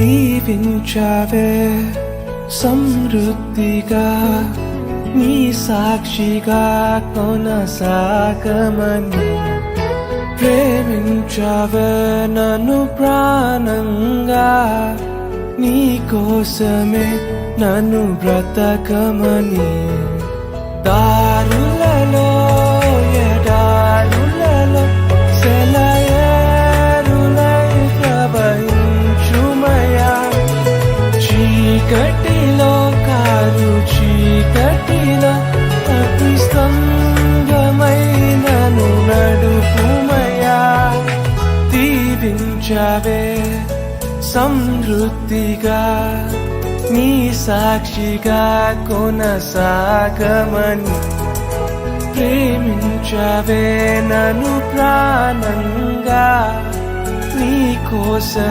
దీవించావే సమృద్ధిగా నీ సాక్షిగా కొనసాగమని ప్రేమించావే నన్ను ప్రాణంగా నీ కోసమే నన్ను బ్రతకమని దారులలో ఎడారులలో సెలయేరులై ప్రవహించుమయా చీకటిలో కారు చీకటిలో అగ్ని స్తంభమై నన్ను నడుపుమయా దీవించావే సమృద్ధిగా నీ సాక్షిగా కొనసాగమని ప్రేమించావే నన్ను ప్రాణంగా నీ కోసం